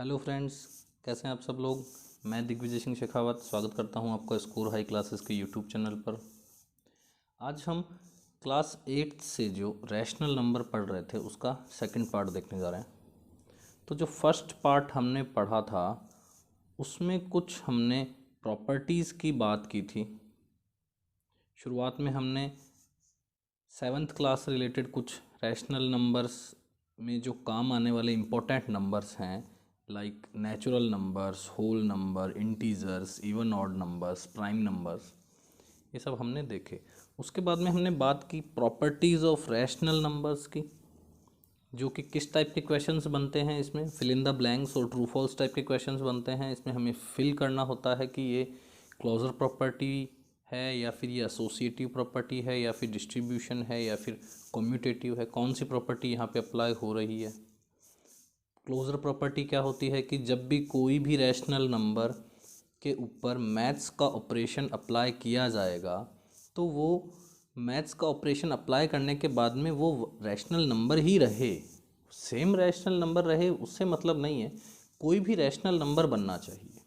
Hello friends, कैसे हैं आप सब लोग। मैं दिग्विजय सिंह शेखावत स्वागत करता हूं आपका स्कोर हाई क्लासेस के यूट्यूब चैनल पर। आज हम क्लास 8 से जो रैशनल नंबर पढ़ रहे थे उसका सेकंड पार्ट देखने जा रहे हैं। तो जो फर्स्ट पार्ट हमने पढ़ा था उसमें कुछ हमने प्रॉपर्टीज़ की बात की थी। शुरुआत में हमने 7th क्लास से रिलेटेड कुछ रैशनल नंबर्स में जो काम आने वाले इम्पोर्टेंट नंबर्स हैं like natural numbers, whole number, integers, even odd numbers, prime numbers, ये सब हमने देखे। उसके बाद में हमने बात की प्रॉपर्टीज़ ऑफ रैशनल नंबर्स की, जो कि किस टाइप के क्वेश्चंस बनते हैं। इसमें फिल इन द ब्लैंक्स और ट्रू फॉल्स टाइप के क्वेश्चंस बनते हैं। इसमें हमें फिल करना होता है कि ये क्लोजर प्रॉपर्टी है या फिर ये एसोसिएटिव प्रॉपर्टी है या फिर डिस्ट्रीब्यूशन है या फिर कम्यूटेटिव है, कौन सी प्रॉपर्टी यहाँ पे अप्लाई हो रही है। क्लोजर प्रॉपर्टी क्या होती है कि जब भी कोई भी रैशनल नंबर के ऊपर मैथ्स का ऑपरेशन अप्लाई किया जाएगा तो वो मैथ्स का ऑपरेशन अप्लाई करने के बाद में वो रैशनल नंबर ही रहे, सेम रैशनल नंबर रहे, उससे मतलब नहीं है, कोई भी रैशनल नंबर बनना चाहिए।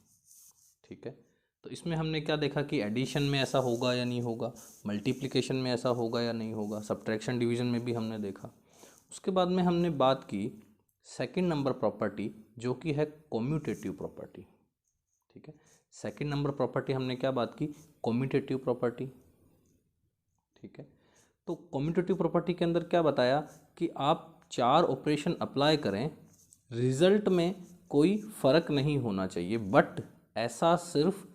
ठीक है, तो इसमें हमने क्या देखा कि एडिशन में ऐसा होगा या नहीं होगा, मल्टीप्लिकेशन में ऐसा होगा या नहीं होगा, सब्ट्रैक्शन डिवीजन में भी हमने देखा। उसके बाद में हमने बात की सेकंड नंबर प्रॉपर्टी जो कि है कम्यूटेटिव प्रॉपर्टी। ठीक है, सेकंड नंबर प्रॉपर्टी हमने क्या बात की, कम्यूटेटिव प्रॉपर्टी। ठीक है, तो कम्यूटेटिव प्रॉपर्टी के अंदर क्या बताया कि आप 4 ऑपरेशन अप्लाई करें, रिजल्ट में कोई फ़र्क नहीं होना चाहिए, बट ऐसा सिर्फ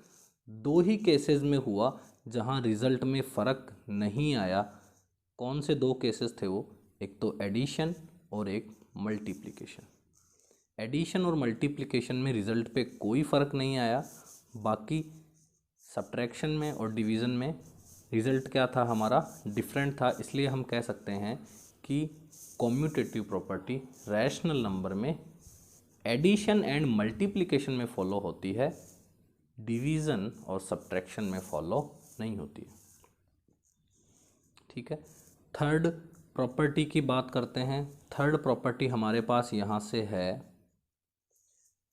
2 ही केसेस में हुआ जहां रिजल्ट में फ़र्क नहीं आया। कौन से 2 केसेस थे वो, एक तो एडिशन और एक मल्टीप्लिकेशन। एडिशन और मल्टीप्लिकेशन में रिजल्ट पे कोई फ़र्क नहीं आया, बाकी सब्ट्रैक्शन में और डिवीज़न में रिज़ल्ट क्या था हमारा, डिफरेंट था। इसलिए हम कह सकते हैं कि कम्यूटेटिव प्रॉपर्टी रैशनल नंबर में एडिशन एंड मल्टीप्लिकेशन में फॉलो होती है, डिवीज़न और सब्ट्रैक्शन में फॉलो नहीं होती है। ठीक है, थर्ड प्रॉपर्टी की बात करते हैं। थर्ड प्रॉपर्टी हमारे पास यहाँ से है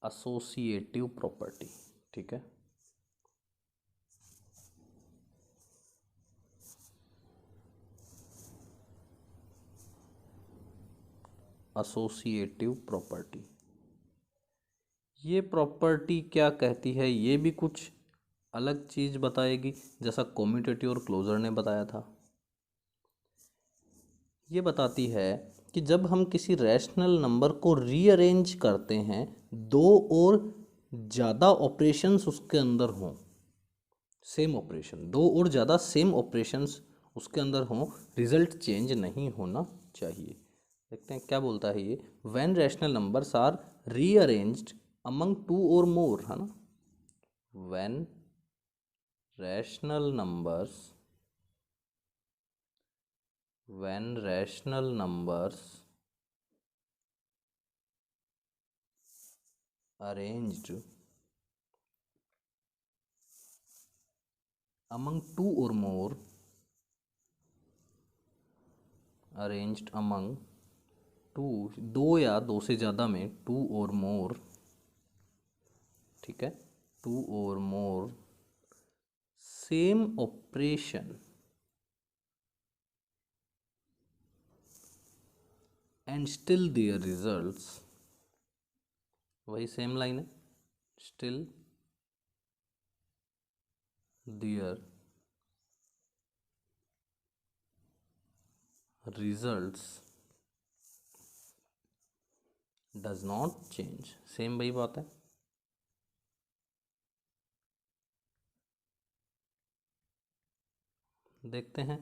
एसोसिएटिव प्रॉपर्टी। ठीक है, एसोसिएटिव प्रॉपर्टी, ये प्रॉपर्टी क्या कहती है, ये भी कुछ अलग चीज़ बताएगी जैसा कम्यूटेटिव और क्लोजर ने बताया था। ये बताती है कि जब हम किसी रैशनल नंबर को रीअरेंज करते हैं, 2 और ज़्यादा ऑपरेशंस उसके अंदर हों, सेम ऑपरेशन 2 और ज़्यादा सेम ऑपरेशंस उसके अंदर हों, रिजल्ट चेंज नहीं होना चाहिए। देखते हैं क्या बोलता है ये, when rational numbers are rearranged among 2 और मोर, है ना, when rational numbers when rational numbers arranged among 2 or more, arranged among 2, 2 या 2 से ज़्यादा में, 2 or more, ठीक है, 2 or more same operation and still their results, वही सेम लाइन है, still their results does not change, same वही बात है। देखते हैं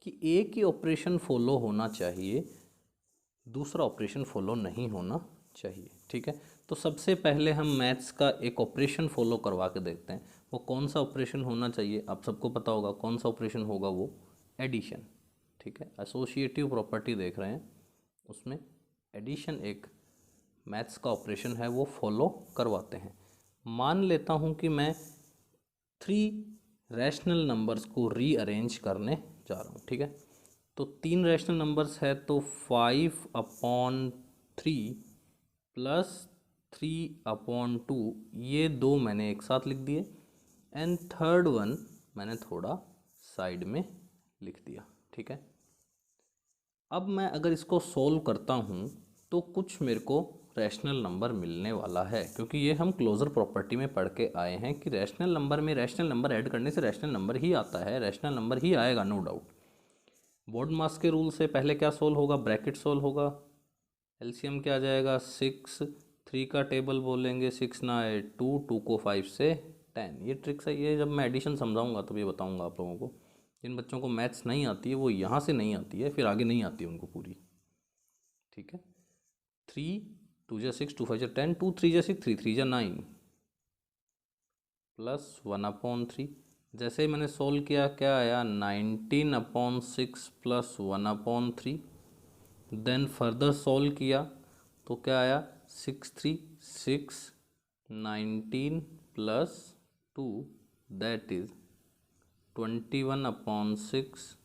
कि एक ही ऑपरेशन फॉलो होना चाहिए, दूसरा ऑपरेशन फॉलो नहीं होना चाहिए। ठीक है, तो सबसे पहले हम मैथ्स का एक ऑपरेशन फॉलो करवा के देखते हैं, वो कौन सा ऑपरेशन होना चाहिए। आप सबको पता होगा कौन सा ऑपरेशन होगा, वो एडिशन। ठीक है, एसोसिएटिव प्रॉपर्टी देख रहे हैं, उसमें एडिशन एक मैथ्स का ऑपरेशन है, वो फॉलो करवाते हैं। मान लेता हूँ कि मैं 3 रैशनल नंबर्स को रीअरेंज करने जा रहा हूँ। ठीक है, तो 3 रैशनल नंबर्स है तो 5/3 प्लस 3/2, ये दो मैंने एक साथ लिख दिए, एंड थर्ड वन मैंने थोड़ा साइड में लिख दिया। ठीक है, अब मैं अगर इसको सोल्व करता हूँ तो कुछ मेरे को रैशनल नंबर मिलने वाला है, क्योंकि ये हम क्लोजर प्रॉपर्टी में पढ़ के आए हैं कि रैशनल नंबर में रैशनल नंबर ऐड करने से रैशनल नंबर ही आता है, रैशनल नंबर ही आएगा, नो डाउट। बोर्डमास के रूल से पहले क्या सोल्व होगा, ब्रैकेट सोल्व होगा, एलसीएम क्या आ जाएगा 6, 3 का टेबल बोलेंगे, 6 ना आए 2, 2 को 5 से 10। ये ट्रिक्स है, ये जब मैं एडिशन समझाऊंगा तब ये बताऊंगा आप लोगों को। जिन बच्चों को मैथ्स नहीं आती है वो यहाँ से नहीं आती है, फिर आगे नहीं आती है उनको पूरी। ठीक है, 3 2 जा 6, 2 5 जा 10, 2 3 जा 6, 3 3 जा 9 प्लस 1/3। जैसे ही मैंने सोल्व किया क्या आया, 19/6 प्लस 1/3। देन फर्दर सोल्व किया तो क्या आया, 6 3 6 19 प्लस 2 दैट इज 21/6।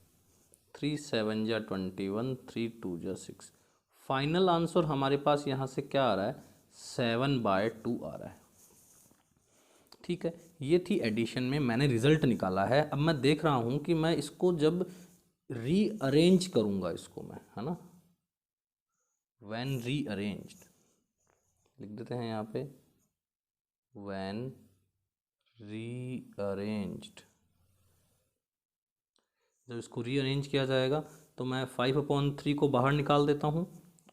3 7 जा 21, 3 2 जा 6। फाइनल आंसर हमारे पास यहाँ से क्या आ रहा है, 7/2 आ रहा है। ठीक है, ये थी एडिशन में, मैंने रिजल्ट निकाला है। अब मैं देख रहा हूँ कि मैं इसको जब रीअरेंज करूँगा इसको मैं, है ना, व्हेन रीअरेंज्ड लिख देते हैं यहाँ पे, व्हेन रीअरेंज्ड, जब इसको रीअरेंज किया जाएगा तो मैं 5/3 को बाहर निकाल देता हूँ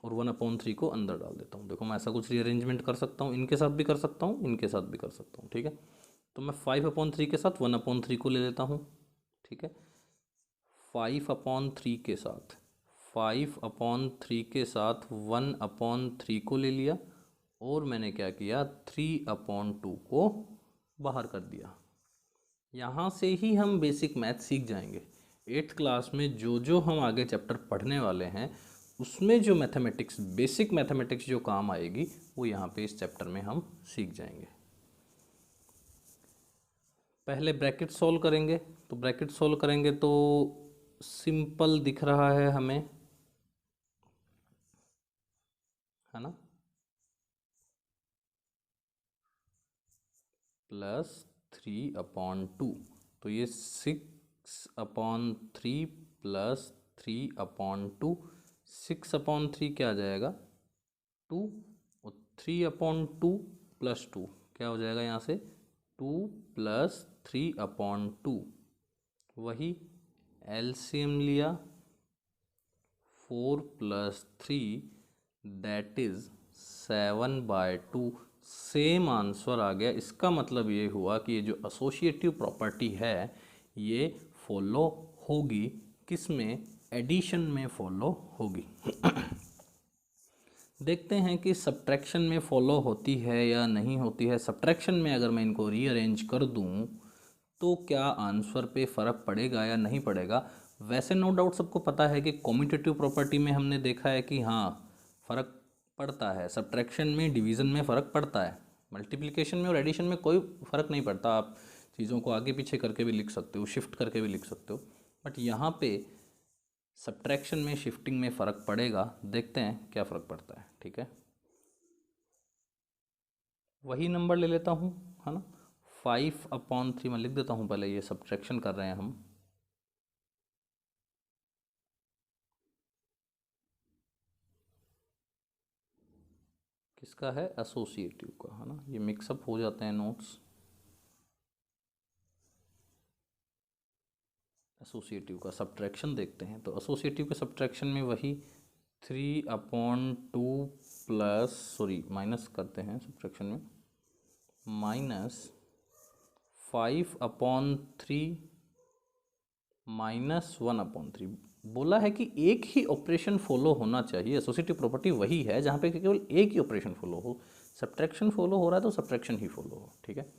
और 1/3 को अंदर डाल देता हूँ। देखो मैं ऐसा कुछ रीअरेंजमेंट कर सकता हूँ, इनके साथ भी कर सकता हूँ, इनके साथ भी कर सकता हूँ। ठीक है, तो मैं 5/3 के साथ 1/3 को ले लेता हूँ। ठीक है, 5/3 के साथ 5/3 के साथ 1/3 को ले लिया और मैंने क्या किया, 3/2 को बाहर कर दिया। यहाँ से ही हम बेसिक मैथ सीख जाएंगे। 8th क्लास में जो जो हम आगे चैप्टर पढ़ने वाले हैं उसमें जो मैथमेटिक्स, बेसिक मैथमेटिक्स जो काम आएगी वो यहाँ पे इस चैप्टर में हम सीख जाएंगे। पहले ब्रैकेट सॉल्व करेंगे, तो ब्रैकेट सॉल्व करेंगे तो सिंपल दिख रहा है हमें, है ना, +3/2, तो ये 6/3 प्लस 3/2, 6/3 क्या आ जाएगा 2, और 3/2 प्लस 2 क्या हो जाएगा यहाँ से 2 प्लस 3/2। वही एलसीएम लिया, 4 plus 3 that is 7/2। Same answer आ गया। इसका मतलब ये हुआ कि ये जो एसोसिएटिव प्रॉपर्टी है ये फॉलो होगी, किस में, एडिशन में फॉलो होगी। देखते हैं कि सब्ट्रैक्शन में फॉलो होती है या नहीं होती है। सब्ट्रैक्शन में अगर मैं इनको रीअरेंज कर दूं तो क्या आंसर पे फ़र्क पड़ेगा या नहीं पड़ेगा। वैसे नो डाउट सबको पता है कि कॉम्यूटेटिव प्रॉपर्टी में हमने देखा है कि हाँ फ़र्क पड़ता है, सब्ट्रैक्शन में डिवीज़न में फ़र्क पड़ता है, मल्टीप्लिकेशन में और एडिशन में कोई फ़र्क नहीं पड़ता। आप चीज़ों को आगे पीछे करके भी लिख सकते हो, शिफ्ट करके भी लिख सकते हो, बट यहाँ पे सब्ट्रैक्शन में शिफ्टिंग में फ़र्क पड़ेगा। देखते हैं क्या फ़र्क पड़ता है। ठीक है, वही नंबर ले लेता हूँ, है ना, 5/3 मैं लिख देता हूँ, पहले ये सब्ट्रैक्शन कर रहे हैं हम। किसका है, एसोसिएटिव का, है ना, ये मिक्सअप हो जाते हैं नोट्स। एसोसिएटिव का सब्ट्रैक्शन देखते हैं, तो एसोसिएटिव के सब्ट्रैक्शन में वही 3/2 प्लस, सॉरी माइनस करते हैं सब्ट्रैक्शन में, -5/3 -1/3। बोला है कि एक ही ऑपरेशन फॉलो होना चाहिए। एसोसिएटिव प्रॉपर्टी वही है जहाँ पे केवल एक ही ऑपरेशन फॉलो हो। सब्ट्रैक्शन फॉलो हो रहा है तो सब्ट्रैक्शन ही फॉलो हो। ठीक है,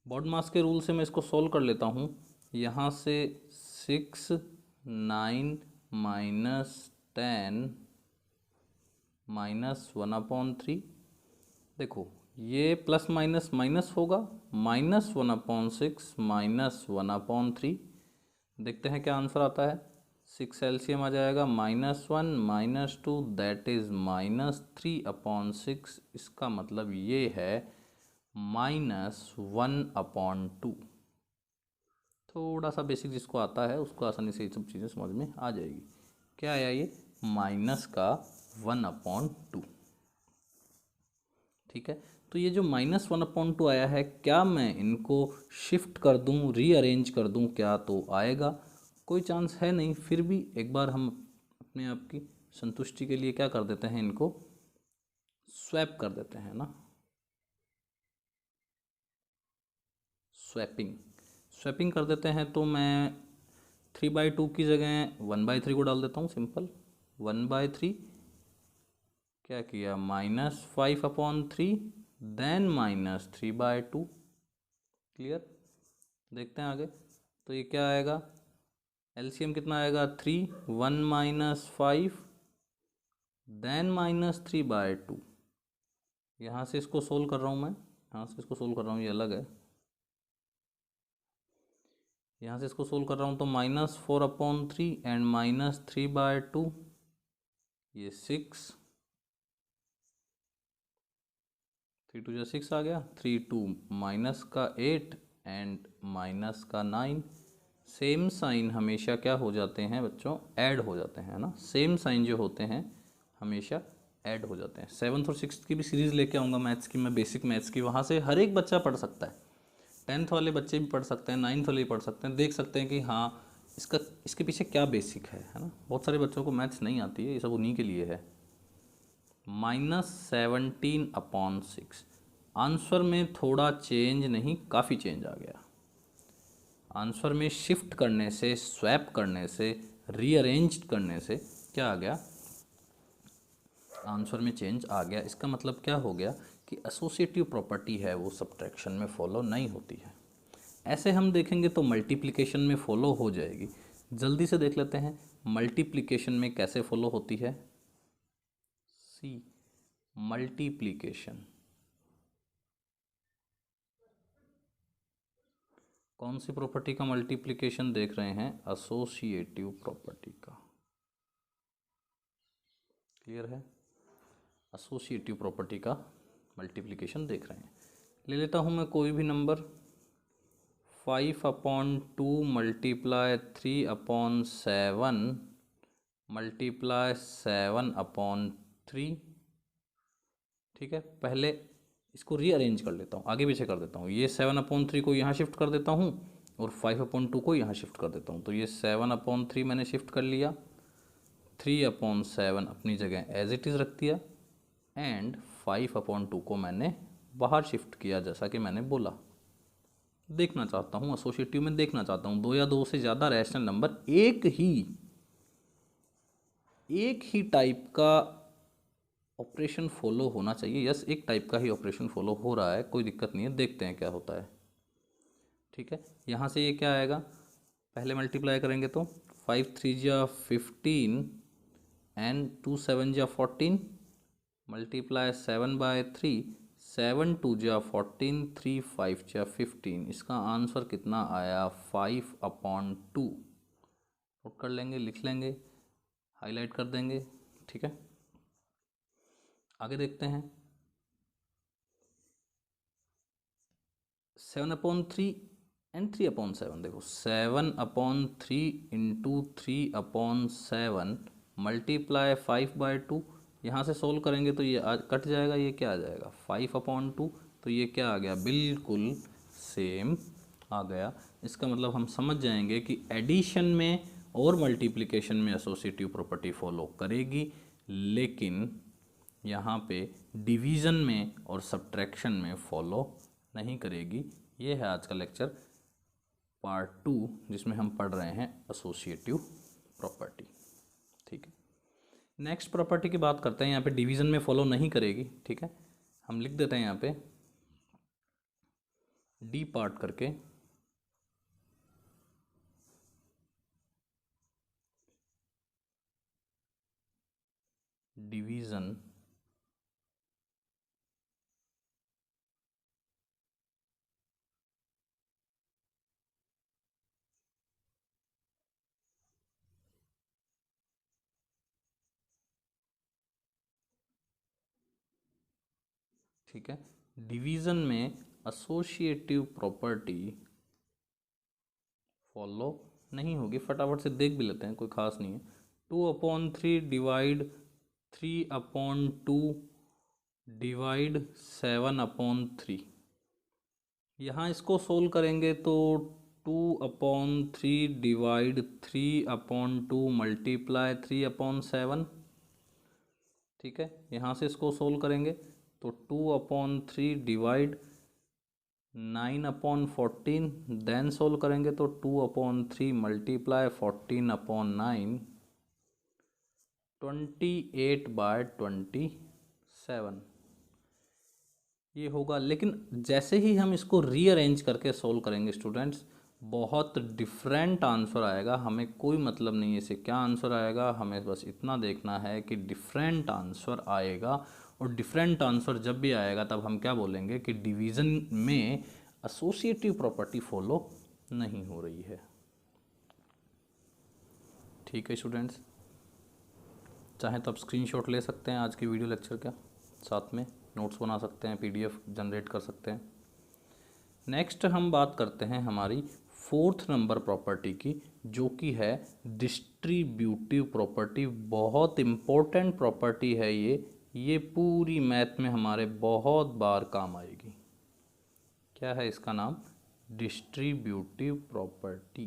बॉडमास के रूल से मैं इसको सॉल्व कर लेता हूँ। यहाँ से 6 9 -10 -1/3। देखो ये प्लस माइनस माइनस होगा, -1/6 -1/3। देखते हैं क्या आंसर आता है, 6 एलसीएम आ जाएगा -1 -2 दैट इज -3/6। इसका मतलब ये है -1/2। थोड़ा सा बेसिक जिसको आता है उसको आसानी से ये सब चीज़ें समझ में आ जाएगी। क्या आया ये? माइनस का 1/2। ठीक है, तो ये जो -1/2 आया है, क्या मैं इनको शिफ्ट कर दूं, रीअरेंज कर दूं क्या तो आएगा? कोई चांस है नहीं। फिर भी एक बार हम अपने आप की संतुष्टि के लिए क्या कर देते हैं, इनको स्वैप कर देते हैं ना। स्वैपिंग स्वैपिंग कर देते हैं, तो मैं 3/2 की जगह 1/3 को डाल देता हूँ। सिंपल 1/3 क्या किया, -5/3 देन -3/2। क्लियर? देखते हैं आगे। तो ये क्या आएगा, एलसीएम कितना आएगा 3, 1 -5 देन -3/2। यहाँ से इसको सोल्व कर रहा हूँ मैं, यहाँ से इसको सोल्व कर रहा हूँ, ये अलग है। यहाँ से इसको सोल्व कर रहा हूँ तो -4/3 एंड -3/2, ये 6, 3 2 6 आ गया। 3 2 माइनस का 8 एंड माइनस का 9। सेम साइन हमेशा क्या हो जाते हैं बच्चों, ऐड हो जाते हैं ना। सेम साइन जो होते हैं हमेशा ऐड हो जाते हैं। 7th और 6th की भी सीरीज़ लेके आऊँगा मैथ्स की, मैं बेसिक मैथ्स की, वहाँ से हर एक बच्चा पढ़ सकता है। 10th वाले बच्चे भी पढ़ सकते हैं, 9th वाले भी पढ़ सकते हैं, देख सकते हैं कि हाँ इसके पीछे क्या बेसिक है ना। बहुत सारे बच्चों को मैथ्स नहीं आती है, ये सब उन्हीं के लिए है। -17/6। आंसर में थोड़ा चेंज नहीं, काफ़ी चेंज आ गया। आंसर में शिफ्ट करने से, स्वैप करने से, रीअरेंज करने से क्या आ गया, आंसर में चेंज आ गया। इसका मतलब क्या हो गया कि एसोसिएटिव प्रॉपर्टी है वो सब्ट्रैक्शन में फॉलो नहीं होती है। ऐसे हम देखेंगे तो मल्टीप्लिकेशन में फॉलो हो जाएगी। जल्दी से देख लेते हैं मल्टीप्लिकेशन में कैसे फॉलो होती है। सी, मल्टीप्लिकेशन कौन सी प्रॉपर्टी का मल्टीप्लिकेशन देख रहे हैं, एसोसिएटिव प्रॉपर्टी का। क्लियर है? एसोसिएटिव प्रॉपर्टी का मल्टीप्लिकेशन देख रहे हैं। ले लेता हूँ मैं कोई भी नंबर, 5/2 मल्टीप्लाई 3/7 मल्टीप्लाई 7/3। ठीक है, पहले इसको रीअरेंज कर लेता हूँ, आगे पीछे कर देता हूँ। ये 7/3 को यहाँ शिफ्ट कर देता हूँ और 5/2 को यहाँ शिफ्ट कर देता हूँ। तो ये 7/3 मैंने शिफ्ट कर लिया, 3/7 अपनी जगह एज इट इज़ रख दिया एंड 5/2 को मैंने बाहर शिफ्ट किया, जैसा कि मैंने बोला। देखना चाहता हूँ एसोसिएटिव में, देखना चाहता हूँ दो या दो से ज़्यादा रैशनल नंबर एक ही टाइप का ऑपरेशन फॉलो होना चाहिए। यस, एक टाइप का ही ऑपरेशन फॉलो हो रहा है, कोई दिक्कत नहीं है, देखते हैं क्या होता है। ठीक है, यहाँ से ये क्या आएगा, पहले मल्टीप्लाई करेंगे तो 5 3 जा 15 एंड 2 7 जा 14 मल्टीप्लाई 7/3, 7 2 जा 14, 3 5 जा 15। इसका आंसर कितना आया, 5/2। नोट कर लेंगे, लिख लेंगे, हाईलाइट कर देंगे। ठीक है, आगे देखते हैं। 7/3 एंड 3/7। देखो 7/3 इंटू 3/7 मल्टीप्लाई 5/2। यहाँ से सोल्व करेंगे तो ये कट जाएगा, ये क्या आ जाएगा 5/2। तो ये क्या आ गया, बिल्कुल सेम आ गया। इसका मतलब हम समझ जाएंगे कि एडिशन में और मल्टीप्लिकेशन में एसोसिएटिव प्रॉपर्टी फॉलो करेगी, लेकिन यहाँ पे डिवीज़न में और सब्ट्रैक्शन में फॉलो नहीं करेगी। ये है आज का लेक्चर पार्ट 2, जिसमें हम पढ़ रहे हैं एसोसिएटिव प्रॉपर्टी। ठीक है, नेक्स्ट प्रॉपर्टी की बात करते हैं। यहाँ पे डिवीज़न में फॉलो नहीं करेगी। ठीक है, हम लिख देते हैं यहाँ पे डी पार्ट करके, डिवीज़न ठीक है। डिवीज़न में एसोसिएटिव प्रॉपर्टी फॉलो नहीं होगी, फटाफट से देख भी लेते हैं, कोई खास नहीं है। 2/3 डिवाइड 3/2 डिवाइड 7/3। यहाँ इसको सोल्व करेंगे तो 2/3 डिवाइड 3/2 मल्टीप्लाई 3/7। ठीक है, यहाँ से इसको सोल्व करेंगे तो 2/3 डिवाइड 9/14, देन सोल्व करेंगे तो 2/3 मल्टीप्लाई 14/9, 28/27 ये होगा। लेकिन जैसे ही हम इसको रीअरेंज करके सोल्व करेंगे स्टूडेंट्स, बहुत डिफरेंट आंसर आएगा। हमें कोई मतलब नहीं है इसे क्या आंसर आएगा, हमें बस इतना देखना है कि डिफरेंट आंसर आएगा। और डिफरेंट आंसर जब भी आएगा तब हम क्या बोलेंगे कि डिवीज़न में एसोसिएटिव प्रॉपर्टी फॉलो नहीं हो रही है। ठीक है स्टूडेंट्स, चाहें तो आप स्क्रीनशॉट ले सकते हैं आज की वीडियो लेक्चर का, साथ में नोट्स बना सकते हैं, पीडीएफ जनरेट कर सकते हैं। नेक्स्ट हम बात करते हैं हमारी 4th नंबर प्रॉपर्टी की, जो कि है डिस्ट्रीब्यूटिव प्रॉपर्टी। बहुत इम्पोर्टेंट प्रॉपर्टी है ये पूरी मैथ में हमारे बहुत बार काम आएगी। क्या है इसका नाम? Distributive property.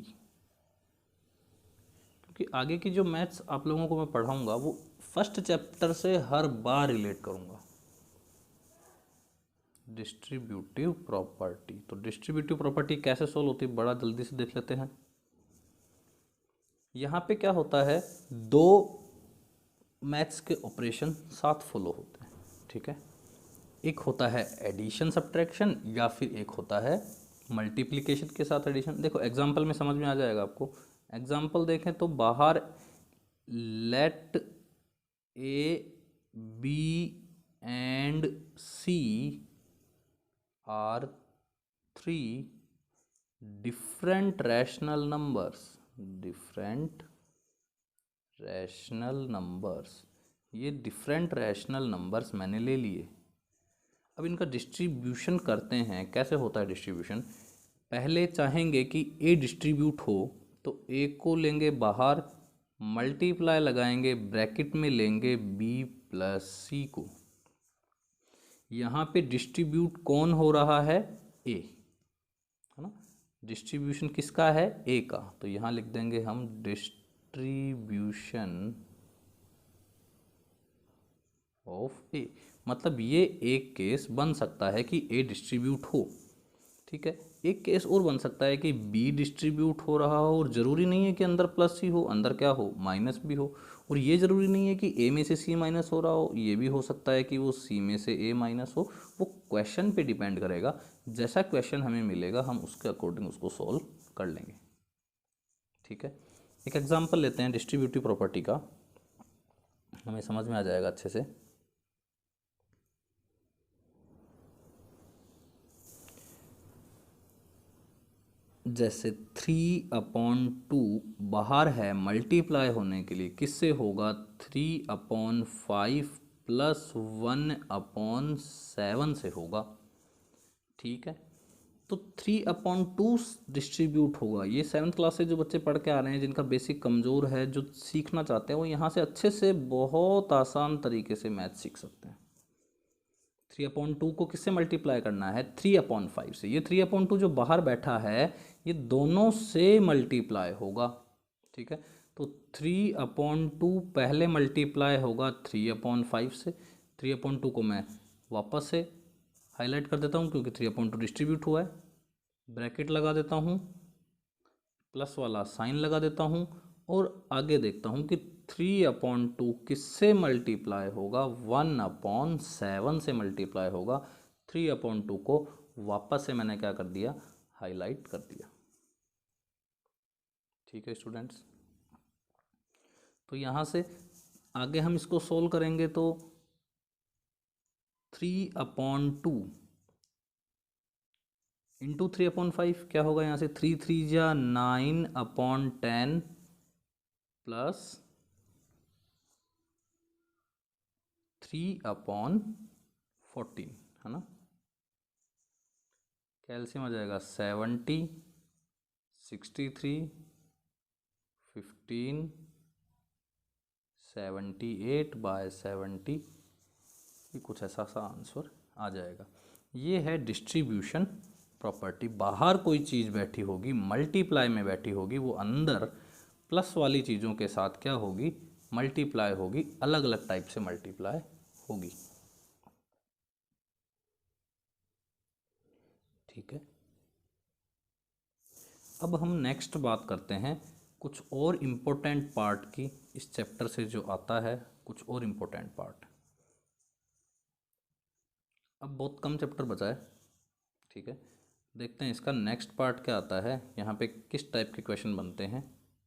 क्योंकि आगे की जो मैथ्स आप लोगों को मैं पढ़ाऊंगा वो फर्स्ट चैप्टर से हर बार रिलेट करूंगा। डिस्ट्रीब्यूटिव प्रॉपर्टी, तो डिस्ट्रीब्यूटिव प्रॉपर्टी कैसे सोल्व होती है बड़ा जल्दी से देख लेते हैं। यहाँ पे क्या होता है, दो मैथ्स के ऑपरेशन साथ फॉलो होते हैं। ठीक है, एक होता है एडिशन सब्ट्रैक्शन, या फिर एक होता है मल्टीप्लिकेशन के साथ एडिशन। देखो एग्जांपल में समझ में आ जाएगा आपको। एग्जांपल देखें तो बाहर let A B and C are 3 different rational numbers, different rational numbers। ये different rational numbers मैंने ले लिए। अब इनका डिस्ट्रीब्यूशन करते हैं। कैसे होता है डिस्ट्रीब्यूशन? पहले चाहेंगे कि ए डिस्ट्रीब्यूट हो तो ए को लेंगे बाहर, मल्टीप्लाई लगाएंगे, ब्रैकेट में लेंगे बी प्लस सी को। यहाँ पे डिस्ट्रीब्यूट कौन हो रहा है? ए, है ना। डिस्ट्रीब्यूशन किसका है? ए का। तो यहाँ लिख देंगे हम डिस्ट्रीब्यूशन ऑफ ए। मतलब ये एक केस बन सकता है कि ए डिस्ट्रीब्यूट हो। ठीक है, एक केस और बन सकता है कि बी डिस्ट्रीब्यूट हो रहा हो, और ज़रूरी नहीं है कि अंदर प्लस ही हो, अंदर क्या हो? माइनस भी हो। और ये ज़रूरी नहीं है कि ए में से सी माइनस हो रहा हो, ये भी हो सकता है कि वो सी में से ए माइनस हो। वो क्वेश्चन पे डिपेंड करेगा, जैसा क्वेश्चन हमें मिलेगा हम उसके अकॉर्डिंग उसको सॉल्व कर लेंगे। ठीक है, एक एग्जांपल लेते हैं डिस्ट्रीब्यूटिव प्रॉपर्टी का, हमें समझ में आ जाएगा अच्छे से। जैसे 3/2 बाहर है, मल्टीप्लाई होने के लिए किससे होगा? 3/5 प्लस 1/7 से होगा। ठीक है, तो 3/2 डिस्ट्रीब्यूट होगा। ये 7th क्लास से जो बच्चे पढ़ के आ रहे हैं, जिनका बेसिक कमज़ोर है, जो सीखना चाहते हैं, वो यहाँ से अच्छे से बहुत आसान तरीके से मैथ सीख सकते हैं। 3/2 को किससे मल्टीप्लाई करना है? 3/5 से। ये 3/2 जो बाहर बैठा है ये दोनों से मल्टीप्लाई होगा। ठीक है, तो 3/2 पहले मल्टीप्लाई होगा 3/5 से। 3/2 को मैं वापस से हाईलाइट कर देता हूँ क्योंकि 3/2 डिस्ट्रीब्यूट हुआ है। ब्रैकेट लगा देता हूँ, प्लस वाला साइन लगा देता हूँ, और आगे देखता हूँ कि 3/2 किससे मल्टीप्लाई होगा? 1/7 से मल्टीप्लाई होगा। 3/2 को वापस से मैंने क्या कर दिया? हाईलाइट कर दिया। ठीक है स्टूडेंट्स, तो यहाँ से आगे हम इसको सोल्व करेंगे तो 3/2 इंटू 3/5 क्या होगा? यहाँ से 3 3 जा 9/10 प्लस 3/14, है ना। कैल्शियम आ जाएगा 70, 63, 15, 78/70, ये कुछ ऐसा सा आंसर आ जाएगा। ये है डिस्ट्रीब्यूशन प्रॉपर्टी। बाहर कोई चीज़ बैठी होगी, मल्टीप्लाई में बैठी होगी, वो अंदर प्लस वाली चीज़ों के साथ क्या होगी, मल्टीप्लाई होगी, अलग अलग टाइप से मल्टीप्लाई होगी। ठीक है, अब हम नेक्स्ट बात करते हैं कुछ और इम्पोर्टेंट पार्ट की। इस चैप्टर से जो आता है कुछ और इम्पोर्टेंट पार्ट। अब बहुत कम चैप्टर बचा है, ठीक है। देखते हैं इसका नेक्स्ट पार्ट क्या आता है, यहाँ पे किस टाइप के क्वेश्चन बनते हैं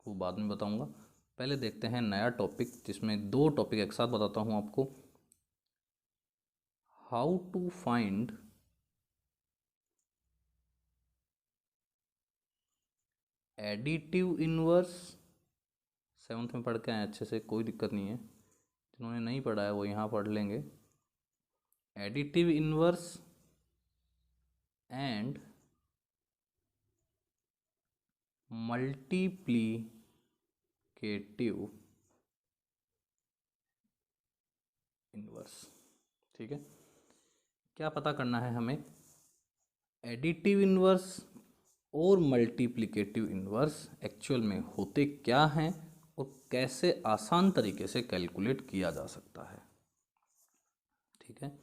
वो बाद में बताऊंगा। पहले देखते हैं नया टॉपिक, जिसमें 2 टॉपिक एक साथ बताता हूँ आपको। How to find additive inverse. 7th में पढ़ के आए अच्छे से, कोई दिक्कत नहीं है। जिन्होंने नहीं पढ़ा है वो यहाँ पढ़ लेंगे। Additive inverse and multiplicative inverse. ठीक है, क्या पता करना है हमें, एडिटिव इनवर्स और मल्टीप्लिकेटिव इनवर्स एक्चुअल में होते क्या हैं और कैसे आसान तरीके से कैलकुलेट किया जा सकता है। ठीक है,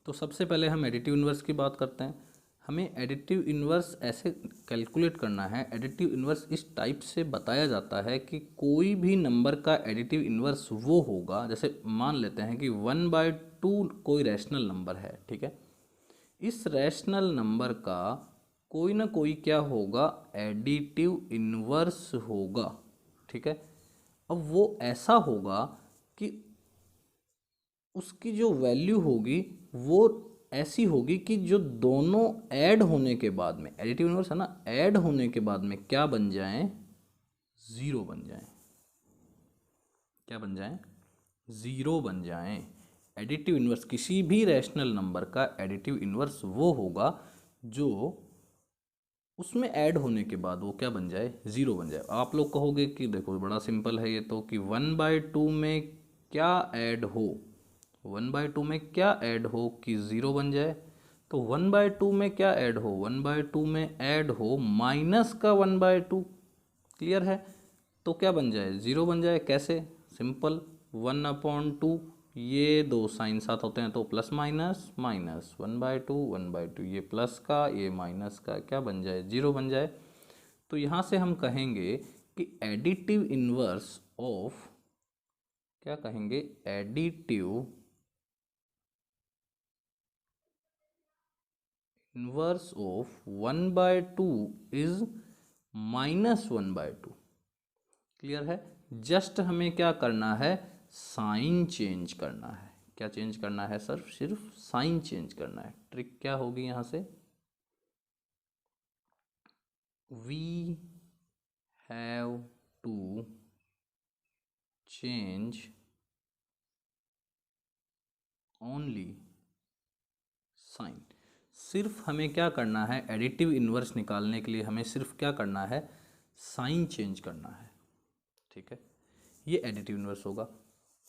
तो सबसे पहले हम एडिटिव इनवर्स की बात करते हैं। हमें एडिटिव इनवर्स ऐसे कैलकुलेट करना है। एडिटिव इनवर्स इस टाइप से बताया जाता है कि कोई भी नंबर का एडिटिव इनवर्स वो होगा, जैसे मान लेते हैं कि 1/2 कोई रैशनल नंबर है। ठीक है, इस रैशनल नंबर का कोई ना कोई क्या होगा, एडिटिव इनवर्स होगा। ठीक है, अब वो ऐसा होगा कि उसकी जो वैल्यू होगी वो ऐसी होगी कि जो दोनों ऐड होने के बाद में, एडिटिव इनवर्स है ना, ऐड होने के बाद में क्या बन जाएं, 0 बन जाएं। क्या बन जाएं, 0 बन जाएं। एडिटिव इनवर्स किसी भी रैशनल नंबर का एडिटिव इनवर्स वो होगा जो उसमें ऐड होने के बाद वो क्या बन जाए, 0 बन जाए। आप लोग कहोगे कि देखो बड़ा सिंपल है ये तो, कि 1/2 में क्या ऐड हो, 1/2 में क्या ऐड हो कि 0 बन जाए। तो 1/2 में क्या ऐड हो, 1/2 में ऐड हो माइनस का 1/2। क्लियर है, तो क्या बन जाए, 0 बन जाए। कैसे, सिंपल, 1/2, ये 2 साइन साथ होते हैं तो प्लस माइनस माइनस, 1/2 ये प्लस का ये माइनस का, क्या बन जाए, 0 बन जाए। तो यहाँ से हम कहेंगे कि एडिटिव इनवर्स ऑफ, क्या कहेंगे, additive inverse of 1/2 is -1/2। Clear है, जस्ट हमें क्या करना है, साइन चेंज करना है। क्या चेंज करना है सर, सिर्फ साइन चेंज करना है। ट्रिक क्या होगी यहाँ से, we have to change only sign. सिर्फ हमें क्या करना है, एडिटिव इनवर्स निकालने के लिए हमें सिर्फ क्या करना है, साइन चेंज करना है। ठीक है, ये एडिटिव इनवर्स होगा।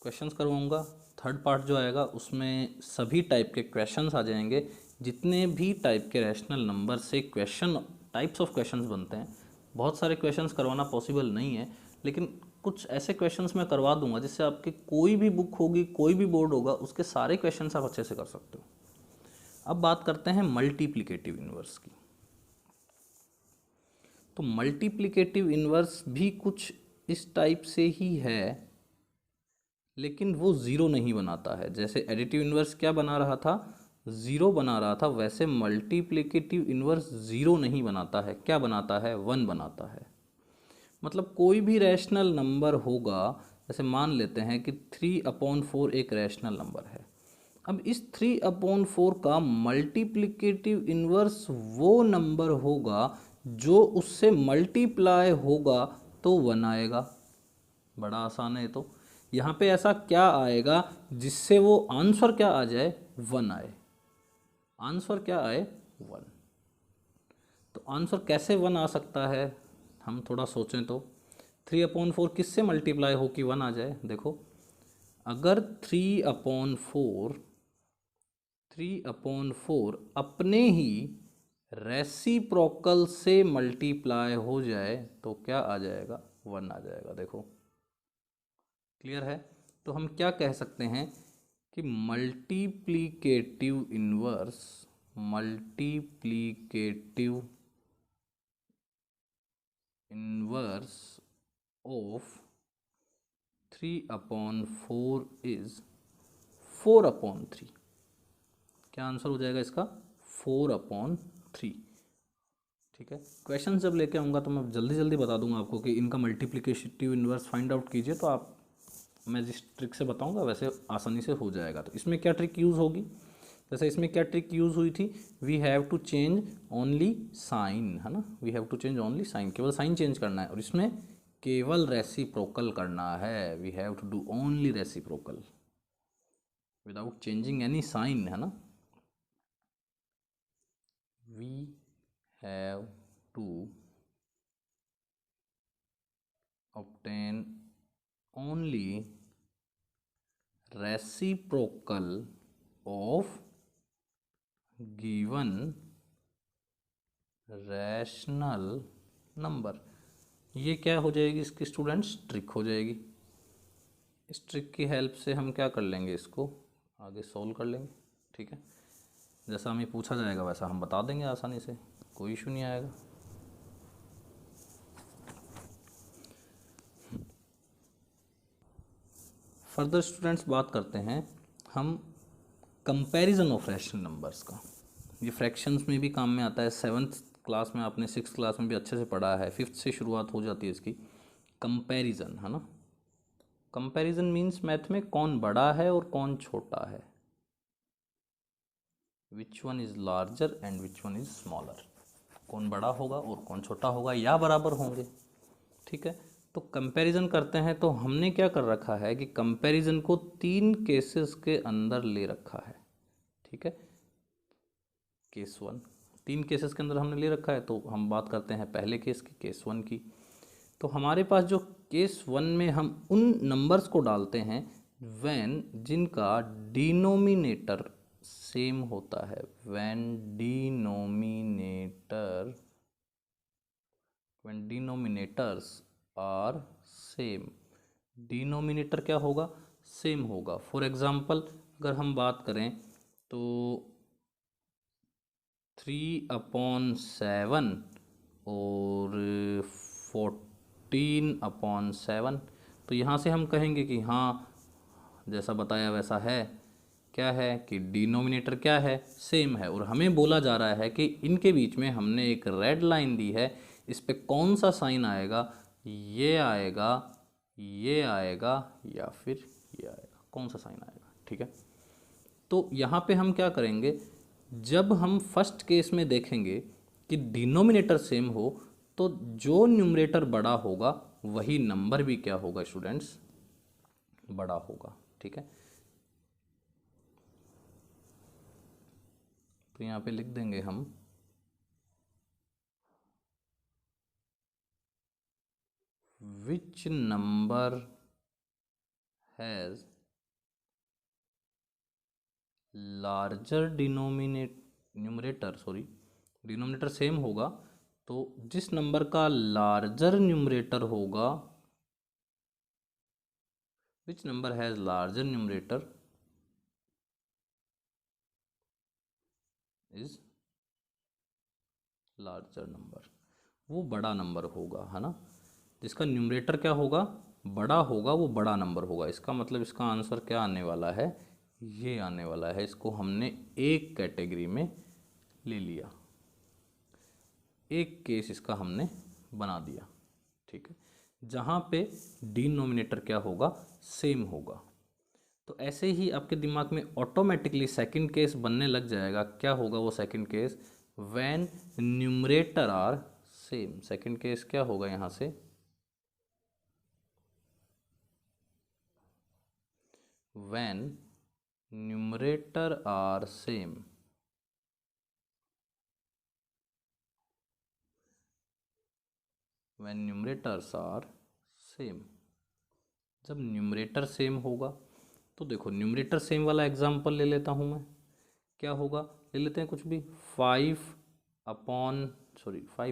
क्वेश्चंस करवाऊंगा, थर्ड पार्ट जो आएगा उसमें सभी टाइप के क्वेश्चंस आ जाएंगे। जितने भी टाइप के रैशनल नंबर से क्वेश्चन, टाइप्स ऑफ क्वेश्चंस बनते हैं। बहुत सारे क्वेश्चंस करवाना पॉसिबल नहीं है, लेकिन कुछ ऐसे क्वेश्चंस मैं करवा दूंगा जिससे आपकी कोई भी बुक होगी, कोई भी बोर्ड होगा, उसके सारे क्वेश्चंस आप अच्छे से कर सकते हो। अब बात करते हैं मल्टीप्लिकेटिव इनवर्स की। तो मल्टीप्लिकेटिव इनवर्स भी कुछ इस टाइप से ही है, लेकिन वो 0 नहीं बनाता है। जैसे एडिटिव इनवर्स क्या बना रहा था, 0 बना रहा था, वैसे मल्टीप्लिकेटिव इनवर्स 0 नहीं बनाता है। क्या बनाता है, 1 बनाता है। मतलब कोई भी रैशनल नंबर होगा, जैसे मान लेते हैं कि 3/4 एक रैशनल नंबर है। अब इस 3/4 का मल्टीप्लिकेटिव इनवर्स वो नंबर होगा जो उससे मल्टीप्लाई होगा तो 1 आएगा। बड़ा आसान है तो। यहाँ पे ऐसा क्या आएगा जिससे वो आंसर क्या आ जाए, 1 आए। आंसर क्या आए 1। तो आंसर कैसे 1 आ सकता है, हम थोड़ा सोचें तो 3/4 किससे मल्टीप्लाई हो कि 1 आ जाए। देखो अगर 3/4 अपने ही रेसिप्रोकल से मल्टीप्लाई हो जाए तो क्या आ जाएगा, 1 आ जाएगा। देखो क्लियर है। तो हम क्या कह सकते हैं कि मल्टीप्लीकेटिव इनवर्स ऑफ 3/4 इज 4/3। क्या आंसर हो जाएगा इसका, 4/3। ठीक है, क्वेश्चन जब लेके आऊँगा तो मैं जल्दी जल्दी बता दूंगा आपको कि इनका मल्टीप्लिकेटिव इन्वर्स फाइंड आउट कीजिए, तो आप, मैं जिस ट्रिक से बताऊंगा वैसे आसानी से हो जाएगा। तो इसमें क्या ट्रिक यूज़ होगी, जैसे इसमें क्या ट्रिक यूज़ हुई थी, we have to change only sign, है ना, we have to change only sign, केवल साइन चेंज करना है, और इसमें केवल रेसिप्रोकल करना है, we have to do only reciprocal without changing any sign, है ना। We have to obtain only reciprocal of given rational number. ये क्या हो जाएगी इसकी स्टूडेंट्स, ट्रिक हो जाएगी। इस ट्रिक की हेल्प से हम क्या कर लेंगे, इसको आगे सोल्व कर लेंगे। ठीक है, जैसा हमें पूछा जाएगा वैसा हम बता देंगे आसानी से, कोई इशू नहीं आएगा। फर्दर स्टूडेंट्स बात करते हैं हम कंपैरिजन ऑफ रैशनल नंबर्स का। ये फ्रैक्शंस में भी काम में आता है, 7th क्लास में आपने, 6th क्लास में भी अच्छे से पढ़ा है, 5th से शुरुआत हो जाती है इसकी। कंपैरिजन, है ना, कंपैरिजन मीन्स मैथ में कौन बड़ा है और कौन छोटा है, which one is larger and which one is smaller, कौन बड़ा होगा और कौन छोटा होगा या बराबर होंगे। ठीक है, तो कंपैरिजन करते हैं, तो हमने क्या कर रखा है कि कंपैरिजन को 3 केसेस के अंदर ले रखा है। ठीक है, केस 1, 3 केसेस के अंदर हमने ले रखा है, तो हम बात करते हैं पहले केस की, केस 1 की। तो हमारे पास जो केस 1 में हम उन नंबर्स को डालते हैं व्हेन जिनका डिनोमिनेटर सेम होता है, when denominators are same, denominator क्या होगा, सेम होगा। फॉर एग्जांपल अगर हम बात करें तो 3/7 और 14/7, तो यहाँ से हम कहेंगे कि हाँ जैसा बताया वैसा है, क्या है कि डिनोमिनेटर क्या है, सेम है, और हमें बोला जा रहा है कि इनके बीच में हमने एक रेड लाइन दी है, इस पे कौन सा साइन आएगा, ये आएगा, ये आएगा या फिर ये आएगा, कौन सा साइन आएगा। ठीक है, तो यहाँ पे हम क्या करेंगे, जब हम फर्स्ट केस में देखेंगे कि डिनोमिनेटर सेम हो तो जो न्यूमरेटर बड़ा होगा वही नंबर भी क्या होगा स्टूडेंट्स, बड़ा होगा। ठीक है, तो यहाँ पे लिख देंगे हम which number has larger denominator same होगा, तो जिस नंबर का लार्जर न्यूमरेटर होगा, which number has larger numerator is larger number, वो बड़ा नंबर होगा, है ना, जिसका न्यूमरेटर क्या होगा, बड़ा होगा, वो बड़ा नंबर होगा। इसका मतलब इसका आंसर क्या आने वाला है, ये आने वाला है। इसको हमने एक कैटेगरी में ले लिया, एक केस इसका हमने बना दिया। ठीक है, जहाँ पे डिनोमिनेटर क्या होगा, सेम होगा। तो ऐसे ही आपके दिमाग में ऑटोमेटिकली सेकंड केस बनने लग जाएगा। क्या होगा वो second case, when numerator are same. Second case क्या होगा यहाँ से, when numerator are same, when numerators are same. जब न्यूमरेटर सेम होगा तो देखो न्यूमरेटर सेम वाला एग्जांपल ले लेता हूँ मैं। क्या होगा, ले लेते हैं कुछ भी 5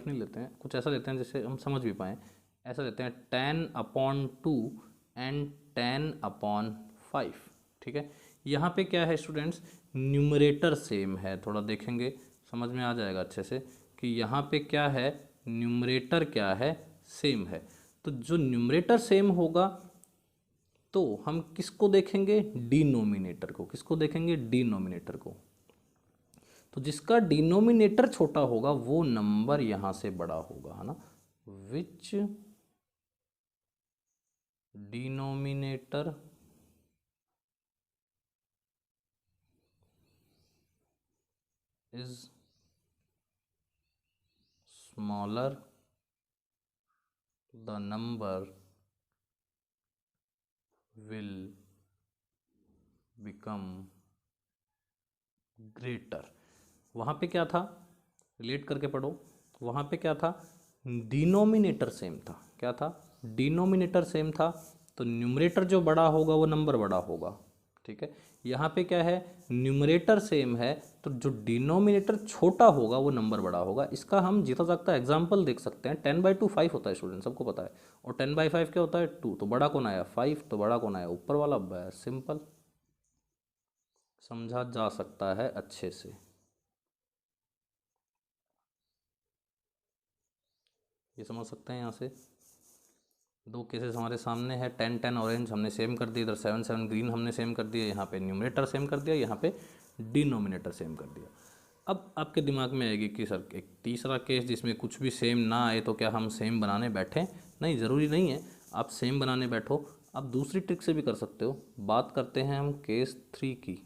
नहीं लेते हैं, कुछ ऐसा लेते हैं जिससे हम समझ भी पाएँ। ऐसा लेते हैं 10/2 एंड 10/5। ठीक है, यहाँ पे क्या है स्टूडेंट्स, न्यूमरेटर सेम है। थोड़ा देखेंगे समझ में आ जाएगा अच्छे से कि यहाँ पे क्या है, न्यूमरेटर क्या है, सेम है। तो जो न्यूमरेटर सेम होगा तो हम किसको देखेंगे, डिनोमिनेटर को। किसको देखेंगे, डिनोमिनेटर को। तो जिसका डिनोमिनेटर छोटा होगा वो नंबर यहाँ से बड़ा होगा, है ना। Which denominator is smaller the number will become greater. वहाँ पे क्या था, रिलेट करके पढ़ो। वहाँ पे क्या था, डिनोमिनेटर सेम था। क्या था, डिनोमिनेटर सेम था, तो न्यूमरेटर जो बड़ा होगा वो नंबर बड़ा होगा। ठीक है, यहाँ पे क्या है, न्यूमरेटर सेम है तो जो डिनोमिनेटर छोटा होगा वो नंबर बड़ा होगा। इसका हम जीता जागता एग्जाम्पल देख सकते हैं। 10/2 5 होता है स्टूडेंट, सबको पता है। और 10/5 क्या होता है, 2। तो बड़ा कौन आया, 5। तो बड़ा कौन आया, ऊपर वाला। बस सिंपल, समझा जा सकता है अच्छे से। ये समझ सकते हैं यहाँ से। दो केसेस हमारे सामने है, 10/10 ऑरेंज हमने सेम कर दिया, इधर 7/7 ग्रीन हमने सेम कर दिया। यहाँ पे न्यूमरेटर सेम कर दिया, यहाँ पे डिनोमिनेटर सेम कर दिया। अब आपके दिमाग में आएगी कि सर एक तीसरा केस जिसमें कुछ भी सेम ना आए तो क्या हम सेम बनाने बैठें। नहीं, ज़रूरी नहीं है आप सेम बनाने बैठो, आप दूसरी ट्रिक से भी कर सकते हो। बात करते हैं हम केस 3 की।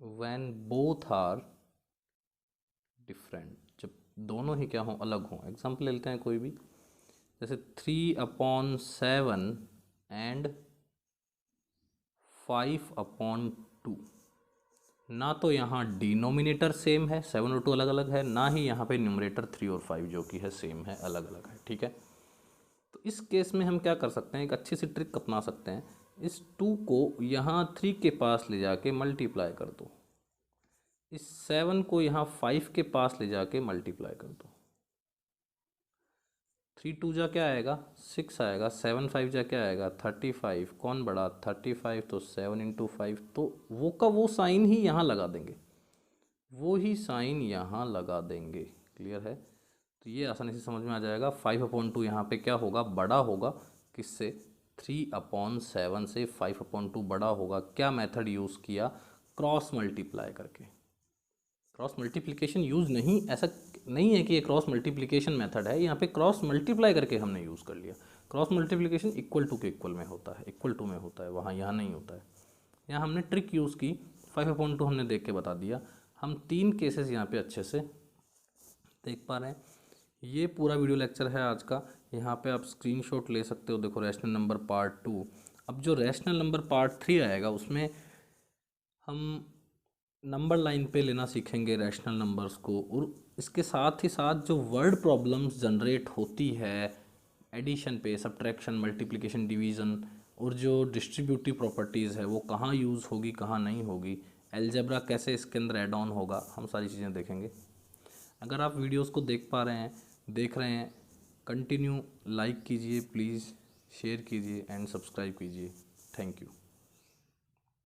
व्हेन बोथ आर डिफरेंट, जब दोनों ही क्या हों, अलग हों। एग्जाम्पल ले लेते हैं कोई भी, जैसे 3/7 एंड 5/2। ना तो यहाँ डिनोमिनेटर सेम है, 7 और 2 अलग अलग है, ना ही यहाँ पे न्यूमरेटर 3 और 5 जो कि है सेम है, अलग अलग है। ठीक है, तो इस केस में हम क्या कर सकते हैं, एक अच्छी सी ट्रिक अपना सकते हैं। इस 2 को यहाँ 3 के पास ले जाके मल्टीप्लाई कर दो, इस 7 को यहाँ 5 के पास ले जाके मल्टीप्लाई कर दो। 3 2 जा क्या आएगा, 6 आएगा। 7 5 जा क्या आएगा, 35। कौन बड़ा, 35। तो 7 × 5, तो वो का वो साइन ही यहाँ लगा देंगे, वो ही साइन यहाँ लगा देंगे। क्लियर है, तो ये आसानी से समझ में आ जाएगा। 5/2 यहाँ पे क्या होगा, बड़ा होगा किससे, 3/7 से 5/2 बड़ा होगा। क्या मेथड यूज़ किया, क्रॉस मल्टीप्लाई करके। क्रॉस मल्टीप्लिकेशन यूज़ नहीं, ऐसा नहीं है कि ये क्रॉस मल्टीप्लिकेशन मेथड है, यहाँ पे क्रॉस मल्टीप्लाई करके हमने यूज़ कर लिया। क्रॉस मल्टीप्लिकेशन इक्वल टू के इक्वल में होता है, इक्वल टू में होता है, वहाँ यहाँ नहीं होता है। यहाँ हमने ट्रिक यूज़ की, 5/2 हमने देख के बता दिया। हम 3 केसेस यहाँ पे अच्छे से देख पा रहे हैं। ये पूरा वीडियो लेक्चर है आज का, यहाँ पे आप स्क्रीनशॉट ले सकते हो। देखो रैशनल नंबर पार्ट 2। अब जो रैशनल नंबर पार्ट 3 आएगा उसमें हम नंबर लाइन पे लेना सीखेंगे रैशनल नंबर्स को, और इसके साथ ही साथ जो वर्ड प्रॉब्लम्स जनरेट होती है एडिशन पे, सब्ट्रैक्शन, मल्टीप्लिकेशन, डिवीज़न, और जो डिस्ट्रीब्यूटिव प्रॉपर्टीज़ है वो कहाँ यूज़ होगी, कहाँ नहीं होगी, अलजेब्रा कैसे इसके अंदर ऐड ऑन होगा, हम सारी चीज़ें देखेंगे। अगर आप वीडियोस को देख पा रहे हैं, देख रहे हैं, कंटिन्यू लाइक कीजिए प्लीज़, शेयर कीजिए एंड सब्सक्राइब कीजिए। Thank you.